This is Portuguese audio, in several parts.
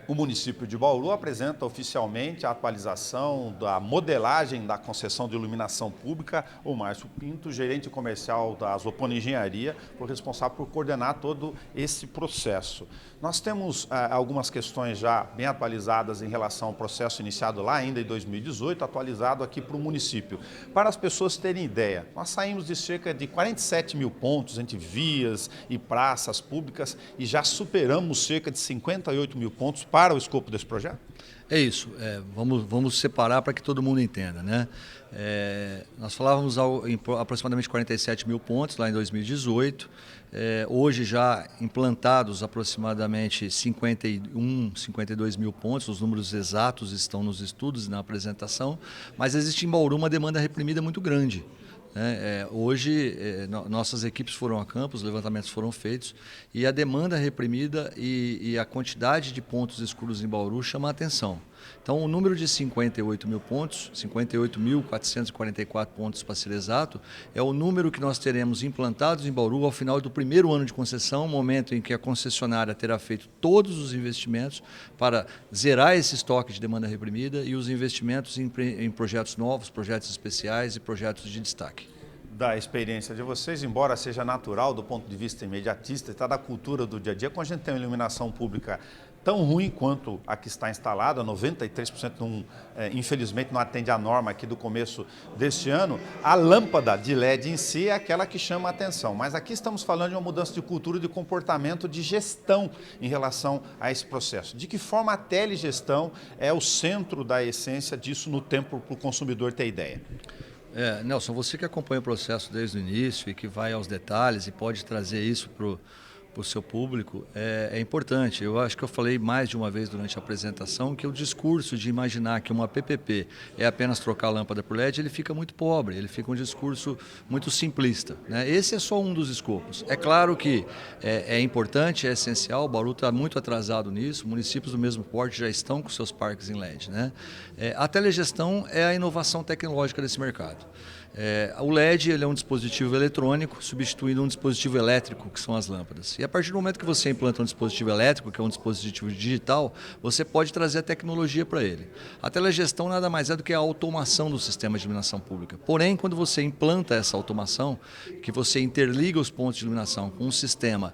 O município de Bauru apresenta oficialmente a atualização da modelagem da concessão de iluminação pública. O Márcio Pinto, gerente comercial da Azopona Engenharia, foi responsável por coordenar todo esse processo. Nós temos algumas questões já bem atualizadas em relação ao processo iniciado lá ainda em 2018, atualizado aqui para o município. Para as pessoas terem ideia, nós saímos de cerca de 47 mil pontos entre vias e praças públicas e já superamos cerca de 58 mil pontos para o escopo desse projeto? É isso, vamos separar para que todo mundo entenda, né? Nós falávamos em aproximadamente 47 mil pontos lá em 2018, hoje já implantados aproximadamente 51, 52 mil pontos, os números exatos estão nos estudos e na apresentação, mas existe em Bauru uma demanda reprimida muito grande. Hoje, nossas equipes foram a campo, os levantamentos foram feitos e a demanda reprimida e a quantidade de pontos escuros em Bauru chama a atenção. Então, o número de 58 mil pontos, 58.444 pontos para ser exato, é o número que nós teremos implantados em Bauru ao final do primeiro ano de concessão, momento em que a concessionária terá feito todos os investimentos para zerar esse estoque de demanda reprimida e os investimentos em projetos novos, projetos especiais e projetos de destaque. Da experiência de vocês, embora seja natural do ponto de vista imediatista, está da cultura do dia a dia, quando a gente tem uma iluminação pública tão ruim quanto a que está instalada, 93% infelizmente não atende à norma aqui do começo deste ano, a lâmpada de LED em si é aquela que chama a atenção. Mas aqui estamos falando de uma mudança de cultura, de comportamento, de gestão em relação a esse processo. De que forma a telegestão é o centro da essência disso no tempo para o consumidor ter ideia? Nelson, você que acompanha o processo desde o início e que vai aos detalhes e pode trazer isso para o seu público, é importante. Eu acho que eu falei mais de uma vez durante a apresentação que o discurso de imaginar que uma PPP é apenas trocar a lâmpada por LED, ele fica muito pobre, ele fica um discurso muito simplista, né? Esse é só um dos escopos. É claro que é importante, é essencial, o Bauru está muito atrasado nisso, municípios do mesmo porte já estão com seus parques em LED, né? A telegestão é a inovação tecnológica desse mercado. O LED ele é um dispositivo eletrônico substituindo um dispositivo elétrico, que são as lâmpadas. E a partir do momento que você implanta um dispositivo elétrico, que é um dispositivo digital, você pode trazer a tecnologia para ele. A telegestão nada mais é do que a automação do sistema de iluminação pública. Porém, quando você implanta essa automação, que você interliga os pontos de iluminação com um sistema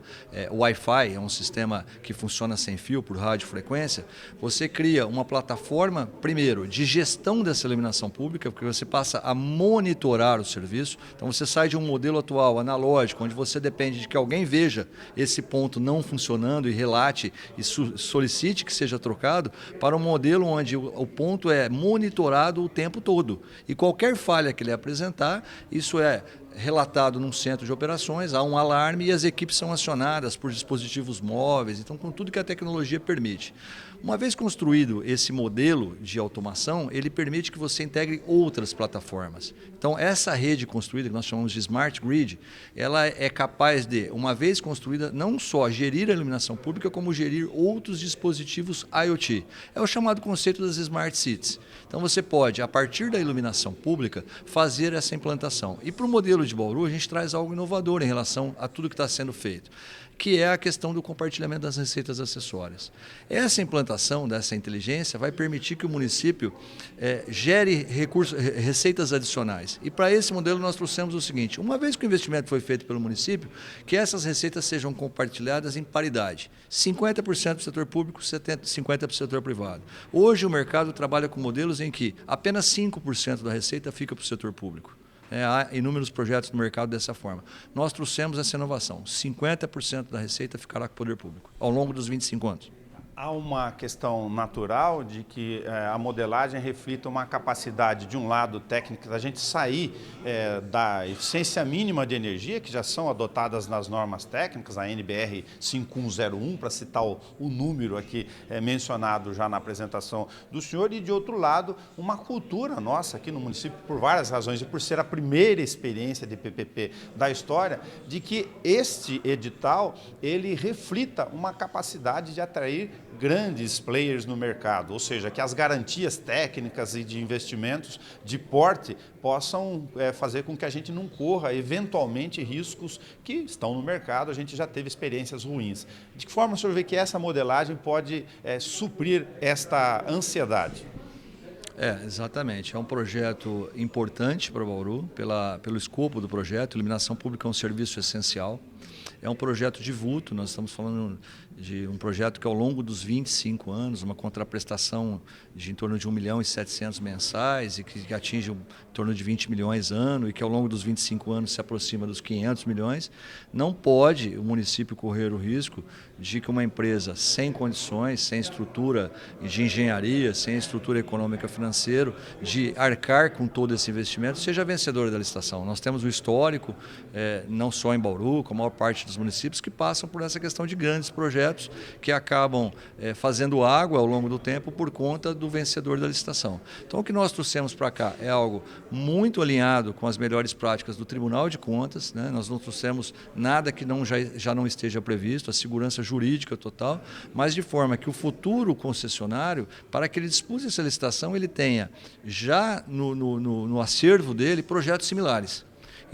Wi-Fi, é um sistema que funciona sem fio por radiofrequência, você cria uma plataforma, primeiro, de gestão dessa iluminação pública, porque você passa a monitorar o serviço. Então você sai de um modelo atual analógico, onde você depende de que alguém veja esse ponto não funcionando e relate e solicite que seja trocado, para um modelo onde o ponto é monitorado o tempo todo. E qualquer falha que ele apresentar, isso é relatado num centro de operações, há um alarme e as equipes são acionadas por dispositivos móveis, então com tudo que a tecnologia permite. Uma vez construído esse modelo de automação, ele permite que você integre outras plataformas. Então essa rede construída, que nós chamamos de Smart Grid, ela é capaz de, uma vez construída, não só gerir a iluminação pública, como gerir outros dispositivos IoT. É o chamado conceito das Smart Cities. Então você pode, a partir da iluminação pública, fazer essa implantação. E para o modelo de Bauru, a gente traz algo inovador em relação a tudo que está sendo feito, que é a questão do compartilhamento das receitas acessórias. Essa implantação dessa inteligência vai permitir que o município gere receitas adicionais. E para esse modelo nós trouxemos o seguinte: uma vez que o investimento foi feito pelo município, que essas receitas sejam compartilhadas em paridade. 50% para o setor público, 50% para o setor privado. Hoje o mercado trabalha com modelos em que apenas 5% da receita fica para o setor público. Há inúmeros projetos no mercado dessa forma. Nós trouxemos essa inovação. 50% da receita ficará com o poder público, ao longo dos 25 anos. Há uma questão natural de que a modelagem reflita uma capacidade, de um lado técnico, da gente sair da eficiência mínima de energia, que já são adotadas nas normas técnicas, a NBR 5101, para citar o número aqui mencionado já na apresentação do senhor, e de outro lado, uma cultura nossa aqui no município, por várias razões, e por ser a primeira experiência de PPP da história, de que este edital, ele reflita uma capacidade de atrair grandes players no mercado, ou seja, que as garantias técnicas e de investimentos de porte possam fazer com que a gente não corra eventualmente riscos que estão no mercado, a gente já teve experiências ruins. De que forma o senhor vê que essa modelagem pode suprir esta ansiedade? Exatamente. É um projeto importante para Bauru, pelo escopo do projeto. Iluminação pública é um serviço essencial. É um projeto de vulto, nós estamos falando de um projeto que ao longo dos 25 anos, uma contraprestação de em torno de 1.700.000 mensais e que atinge em torno de 20 milhões ano e que ao longo dos 25 anos se aproxima dos 500 milhões, não pode o município correr o risco de que uma empresa sem condições, sem estrutura de engenharia, sem estrutura econômica financeira, de arcar com todo esse investimento, seja vencedora da licitação. Nós temos um histórico, não só em Bauru, como a maior parte dos municípios, que passam por essa questão de grandes projetos que acabam fazendo água ao longo do tempo por conta do vencedor da licitação. Então, o que nós trouxemos para cá é algo muito alinhado com as melhores práticas do Tribunal de Contas, né? Nós não trouxemos nada que já não esteja previsto, a segurança jurídica total, mas de forma que o futuro concessionário, para que ele dispute essa licitação, ele tenha já no acervo dele projetos similares.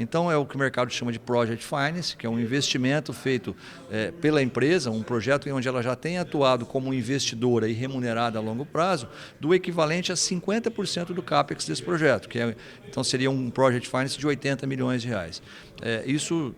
Então, é o que o mercado chama de Project Finance, que é um investimento feito pela empresa, um projeto em onde ela já tem atuado como investidora e remunerada a longo prazo, do equivalente a 50% do CAPEX desse projeto, então seria um Project Finance de 80 milhões de reais. Isso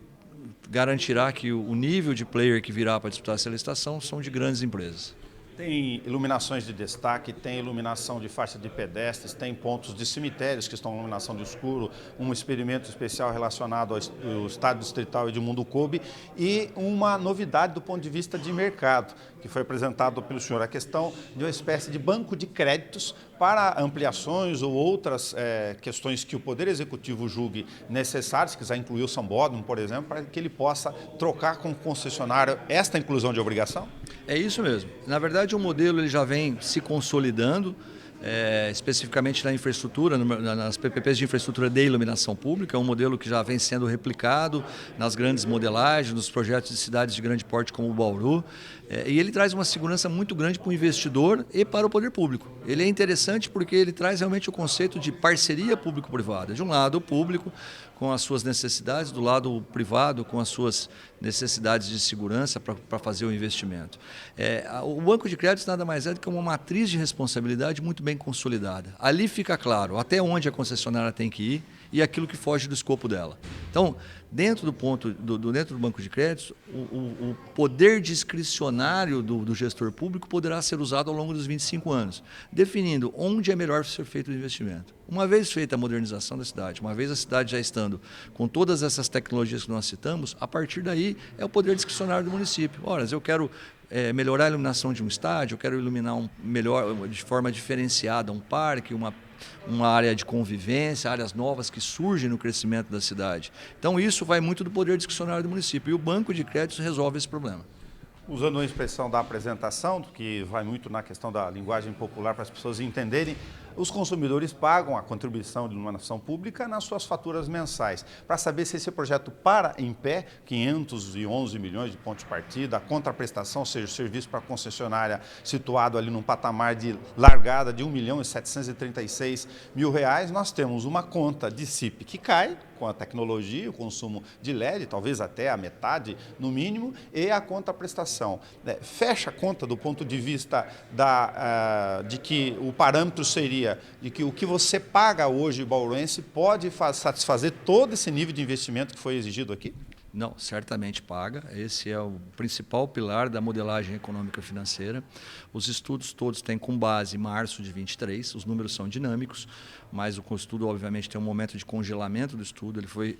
garantirá que o nível de player que virá para disputar essa licitação são de grandes empresas. Tem iluminações de destaque, tem iluminação de faixa de pedestres, tem pontos de cemitérios que estão em iluminação de escuro, um experimento especial relacionado ao estádio distrital Edmundo Coube e uma novidade do ponto de vista de mercado, que foi apresentado pelo senhor, a questão de uma espécie de banco de créditos para ampliações ou outras questões que o Poder Executivo julgue necessárias, se quiser incluir o Sambódromo, por exemplo, para que ele possa trocar com o concessionário esta inclusão de obrigação? É isso mesmo. Na verdade, o modelo ele já vem se consolidando, especificamente na infraestrutura, nas PPPs de infraestrutura de iluminação pública. É um modelo que já vem sendo replicado nas grandes modelagens, nos projetos de cidades de grande porte como o Bauru. E ele traz uma segurança muito grande para o investidor e para o poder público. Ele é interessante porque ele traz realmente o conceito de parceria público-privada. De um lado, o público com as suas necessidades, do lado privado com as suas necessidades de segurança para fazer o investimento. O banco de créditos nada mais é do que uma matriz de responsabilidade muito bem consolidada. Ali fica claro até onde a concessionária tem que ir e aquilo que foge do escopo dela. Então, dentro do banco de créditos, o poder discricionário do gestor público poderá ser usado ao longo dos 25 anos, definindo onde é melhor ser feito o investimento. Uma vez feita a modernização da cidade, uma vez a cidade já estando com todas essas tecnologias que nós citamos, a partir daí é o poder discricionário do município. Ora, eu quero melhorar a iluminação de um estádio, eu quero iluminar de forma diferenciada um parque, uma área de convivência, áreas novas que surgem no crescimento da cidade. Então isso vai muito do poder discricionário do município e o banco de créditos resolve esse problema. Usando a expressão da apresentação, que vai muito na questão da linguagem popular para as pessoas entenderem, os consumidores pagam a contribuição de iluminação pública nas suas faturas mensais. Para saber se esse projeto para em pé, 511 milhões de pontos de partida, a contraprestação, ou seja, o serviço para a concessionária situado ali num patamar de largada de R$1.736.000, nós temos uma conta de CIP que cai com a tecnologia, o consumo de LED, talvez até a metade no mínimo, e a contraprestação. Fecha a conta do ponto de vista de que o parâmetro seria de que o que você paga hoje, bauruense, pode satisfazer todo esse nível de investimento que foi exigido aqui? Não, certamente paga. Esse é o principal pilar da modelagem econômica financeira. Os estudos todos têm com base março de 23, os números são dinâmicos, mas o estudo obviamente tem um momento de congelamento do estudo, ele foi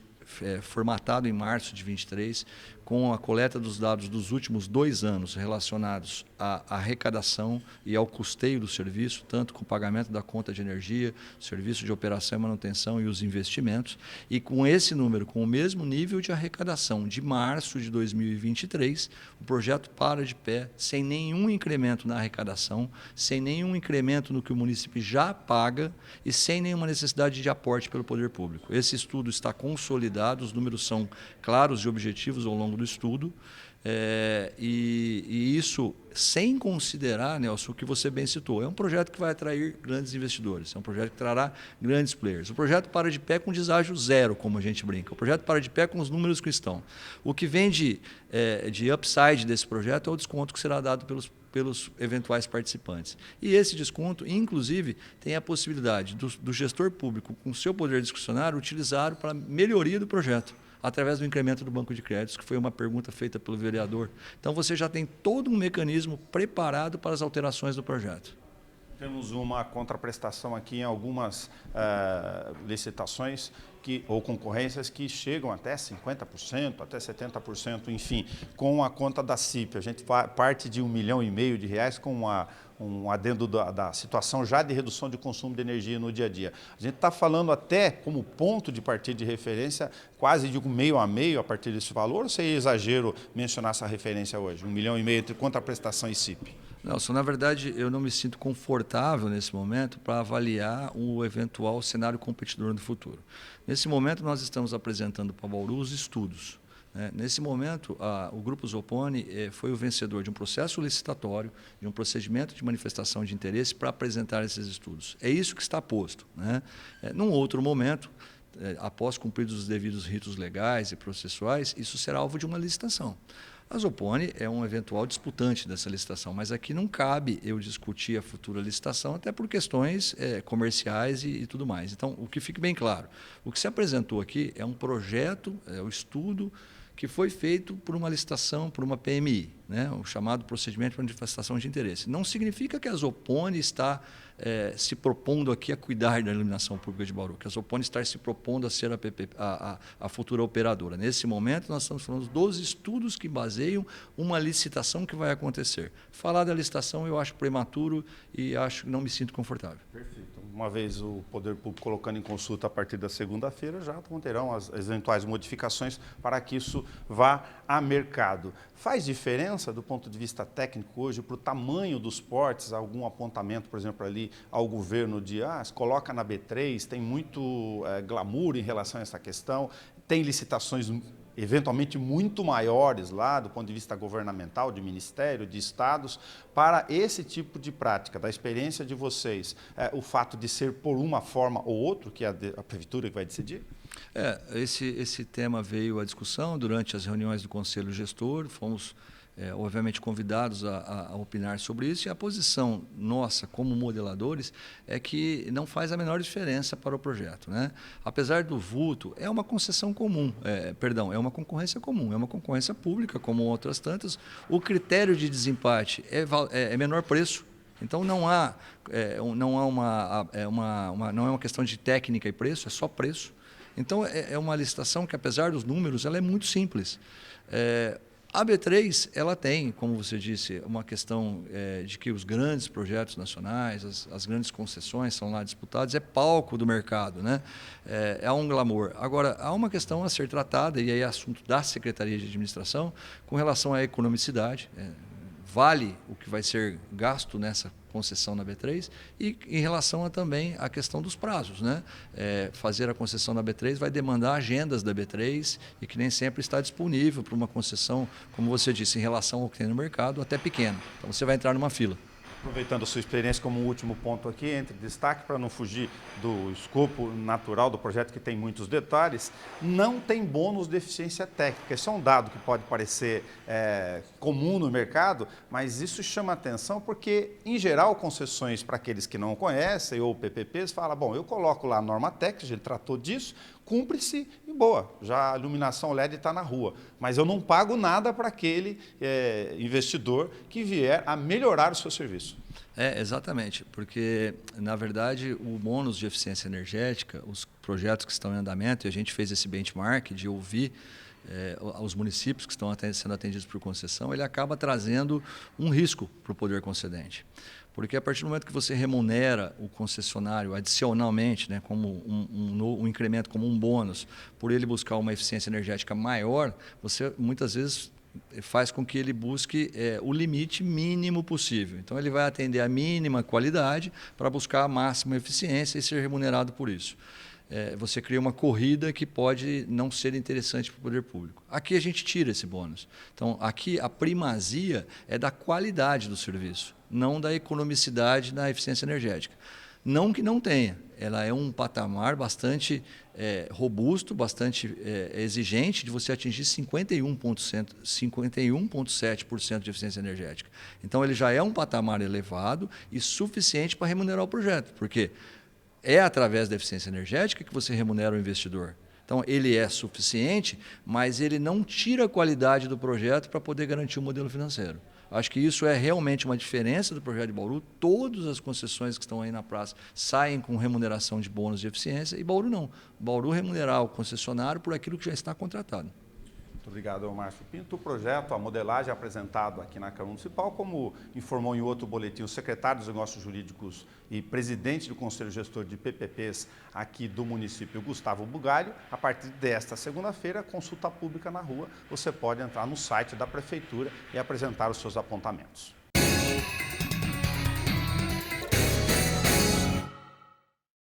formatado em março de 23, com a coleta dos dados dos últimos 2 anos relacionados à arrecadação e ao custeio do serviço, tanto com o pagamento da conta de energia, serviço de operação e manutenção e os investimentos. E com esse número, com o mesmo nível de arrecadação de março de 2023, o projeto para de pé, sem nenhum incremento na arrecadação, sem nenhum incremento no que o município já paga e sem nenhuma necessidade de aporte pelo poder público. Esse estudo está consolidado consolidado, os números são claros e objetivos ao longo do estudo. E isso sem considerar, Nelson, o que você bem citou. É um projeto que vai atrair grandes investidores, é um projeto que trará grandes players. O projeto para de pé com deságio zero, como a gente brinca. O projeto para de pé com os números que estão. O que vem de upside desse projeto é o desconto que será dado pelos eventuais participantes. E esse desconto, inclusive, tem a possibilidade do gestor público, com seu poder discricionário, utilizar para melhoria do projeto, através do incremento do banco de créditos, que foi uma pergunta feita pelo vereador. Então, você já tem todo um mecanismo preparado para as alterações do projeto. Temos uma contraprestação aqui em algumas licitações ou concorrências que chegam até 50%, até 70%, enfim, com a conta da CIP. A gente parte de R$ 1,5 milhão com um adendo da situação já de redução de consumo de energia no dia a dia. A gente está falando até como ponto de partida de referência, quase de meio a meio a partir desse valor, ou seria exagero mencionar essa referência hoje? R$ 1,5 milhão entre contraprestação e CIP? Nelson, na verdade, eu não me sinto confortável nesse momento para avaliar o eventual cenário competidor no futuro. Nesse momento, nós estamos apresentando para a Bauru os estudos. Nesse momento, o Grupo Zoponi foi o vencedor de um processo licitatório, de um procedimento de manifestação de interesse para apresentar esses estudos. É isso que está posto. Num outro momento, após cumpridos os devidos ritos legais e processuais, isso será alvo de uma licitação. A Zoponi é um eventual disputante dessa licitação, mas aqui não cabe eu discutir a futura licitação, até por questões comerciais e tudo mais. Então, o que fique bem claro, o que se apresentou aqui é um projeto, o estudo que foi feito por uma licitação, por uma PMI, o chamado procedimento de manifestação de interesse. Não significa que a Zoponi está se propondo aqui a cuidar da iluminação pública de Bauru, que a Zoponi está se propondo a ser a futura operadora. Nesse momento, nós estamos falando dos estudos que baseiam uma licitação que vai acontecer. Falar da licitação eu acho prematuro e não me sinto confortável. Perfeito. Uma vez o Poder Público colocando em consulta a partir da segunda-feira, já terão as eventuais modificações para que isso vá a mercado. Faz diferença do ponto de vista técnico hoje para o tamanho dos portes, algum apontamento, por exemplo, ali ao governo de se coloca na B3, tem muito glamour em relação a essa questão, tem licitações eventualmente muito maiores lá do ponto de vista governamental, de ministério, de estados, para esse tipo de prática, da experiência de vocês, o fato de ser por uma forma ou outra, que é a prefeitura que vai decidir? Esse tema veio à discussão durante as reuniões do Conselho Gestor, fomos obviamente convidados a opinar sobre isso, e a posição nossa como modeladores é que não faz a menor diferença para o projeto. Apesar do vulto, é uma concessão comum, é uma concorrência comum, é uma concorrência pública como outras tantas. O critério de desempate é menor preço. Então não é uma questão de técnica e preço, é só preço. Então é uma licitação que, apesar dos números, ela é muito simples. A B3 ela tem, como você disse, uma questão de que os grandes projetos nacionais, as grandes concessões são lá disputados, é palco do mercado, é um glamour. Agora, há uma questão a ser tratada, e aí é assunto da Secretaria de Administração, com relação à economicidade. Vale o que vai ser gasto nessa concessão na B3 e em relação também à questão dos prazos. Fazer a concessão na B3 vai demandar agendas da B3 e que nem sempre está disponível para uma concessão, como você disse, em relação ao que tem no mercado, até pequeno. Então você vai entrar numa fila. Aproveitando a sua experiência como último ponto aqui, entre destaque, para não fugir do escopo natural do projeto, que tem muitos detalhes, não tem bônus de eficiência técnica. Isso é um dado que pode parecer comum no mercado, mas isso chama atenção porque, em geral, concessões para aqueles que não conhecem, ou PPPs, fala, bom, eu coloco lá a norma técnica, ele tratou disso, cumpre-se e boa, já a iluminação LED está na rua. Mas eu não pago nada para aquele investidor que vier a melhorar o seu serviço. Exatamente, porque, na verdade, o bônus de eficiência energética, os projetos que estão em andamento, e a gente fez esse benchmark de ouvir os municípios que estão sendo atendidos por concessão, ele acaba trazendo um risco para o poder concedente. Porque a partir do momento que você remunera o concessionário adicionalmente, como um incremento, como um bônus, por ele buscar uma eficiência energética maior, você muitas vezes faz com que ele busque o limite mínimo possível. Então ele vai atender a mínima qualidade para buscar a máxima eficiência e ser remunerado por isso. você cria uma corrida que pode não ser interessante para o poder público. Aqui a gente tira esse bônus. Então, aqui a primazia é da qualidade do serviço, não da economicidade da eficiência energética. Não que não tenha, ela é um patamar bastante robusto, bastante exigente de você atingir 51,7% de eficiência energética. Então, ele já é um patamar elevado e suficiente para remunerar o projeto, porque é através da eficiência energética que você remunera o investidor. Então, ele é suficiente, mas ele não tira a qualidade do projeto para poder garantir o modelo financeiro. Acho que isso é realmente uma diferença do projeto de Bauru. Todas as concessões que estão aí na praça saem com remuneração de bônus de eficiência e Bauru não. Bauru remunerar o concessionário por aquilo que já está contratado. Muito obrigado, Márcio Pinto. O projeto, a modelagem apresentado aqui na Câmara Municipal, como informou em outro boletim o secretário dos Negócios Jurídicos e presidente do Conselho Gestor de PPPs aqui do município, Gustavo Bugalho, a partir desta segunda-feira, consulta pública na rua, você pode entrar no site da Prefeitura e apresentar os seus apontamentos.